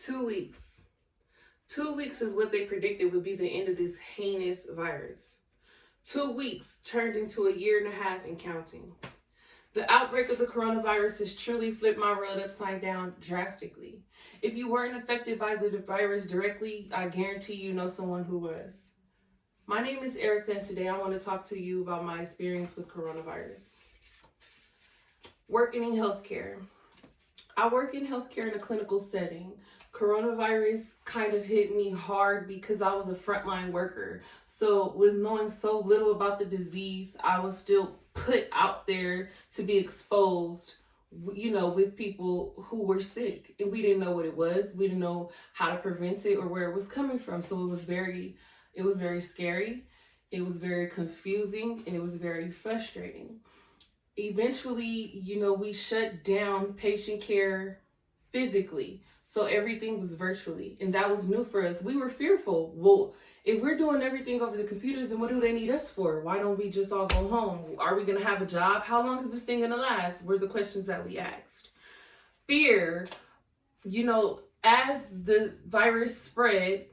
2 weeks. 2 weeks is what they predicted would be the end of this heinous virus. 2 weeks turned into a year and a half and counting. The outbreak of the coronavirus has truly flipped my world upside down drastically. If you weren't affected by the virus directly, I guarantee you know someone who was. My name is Erica, and today I want to talk to you about my experience with coronavirus. Working in healthcare. I work in healthcare in a clinical setting. Coronavirus kind of hit me hard because I was a frontline worker. So with knowing so little about the disease, I was still put out there to be exposed, with people who were sick. And we didn't know what it was. We didn't know how to prevent it or where it was coming from. So it was very scary. It was very confusing, and it was very frustrating. Eventually, we shut down patient care physically. So everything was virtually, and that was new for us. We were fearful. Well, if we're doing everything over the computers, then what do they need us for? Why don't we just all go home? Are we going to have a job? How long is this thing going to last? Were the questions that we asked. Fear, as the virus spread,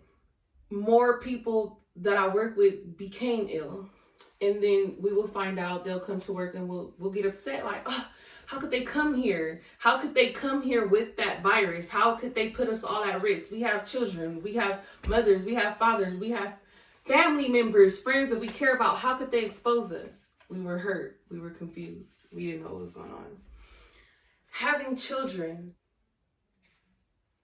more people that I work with became ill. And then we will find out, they'll come to work and we'll get upset like, oh, how could they come here? How could they come here with that virus? How could they put us all at risk? We have children, we have mothers, we have fathers, we have family members, friends that we care about. How could they expose us? We were hurt. We were confused. We didn't know what was going on. Having children,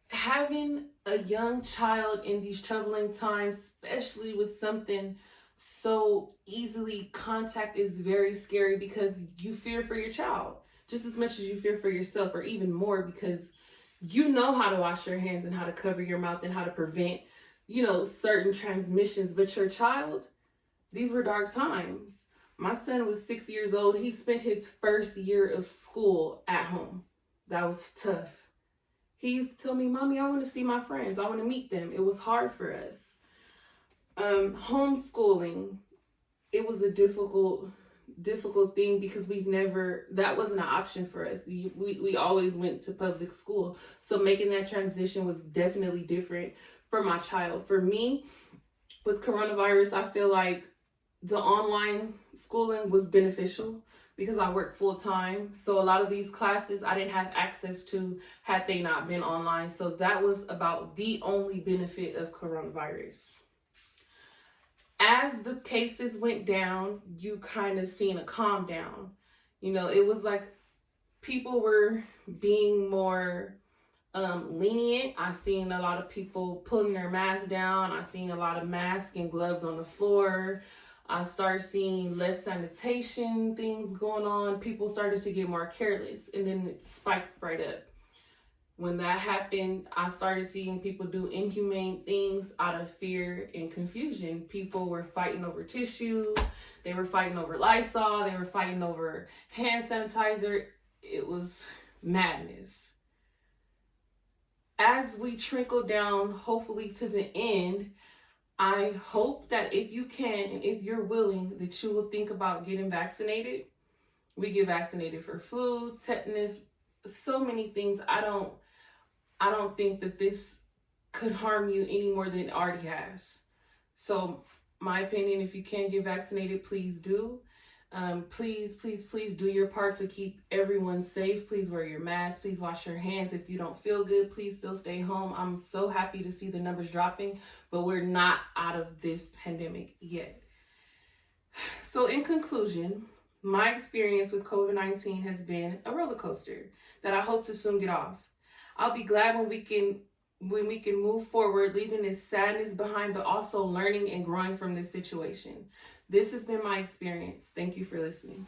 having a young child in these troubling times, especially with something so easily contact, is very scary because you fear for your child just as much as you fear for yourself, or even more, because you know how to wash your hands and how to cover your mouth and how to prevent, certain transmissions. But your child, these were dark times. My son was 6 years old. He spent his first year of school at home. That was tough. He used to tell me, Mommy, I want to see my friends. I want to meet them. It was hard for us. Homeschooling, it was a difficult thing because that wasn't an option for us. We always went to public school. So making that transition was definitely different for my child. For me, with coronavirus, I feel like the online schooling was beneficial because I work full time. So a lot of these classes I didn't have access to had they not been online. So that was about the only benefit of coronavirus. As the cases went down, you kind of seen a calm down. It was like people were being more lenient. I seen a lot of people pulling their masks down. I seen a lot of masks and gloves on the floor. I started seeing less sanitation things going on. People started to get more careless, and then it spiked right up. When that happened, I started seeing people do inhumane things out of fear and confusion. People were fighting over tissue. They were fighting over Lysol. They were fighting over hand sanitizer. It was madness. As we trickle down, hopefully to the end, I hope that if you can and if you're willing, that you will think about getting vaccinated. We get vaccinated for flu, tetanus, so many things. I don't think that this could harm you any more than it already has. So my opinion, if you can get vaccinated, please do. Please do your part to keep everyone safe. Please wear your mask. Please wash your hands. If you don't feel good, please still stay home. I'm so happy to see the numbers dropping, but we're not out of this pandemic yet. So in conclusion, my experience with COVID-19 has been a roller coaster that I hope to soon get off. I'll be glad when we can move forward, leaving this sadness behind, but also learning and growing from this situation. This has been my experience. Thank you for listening.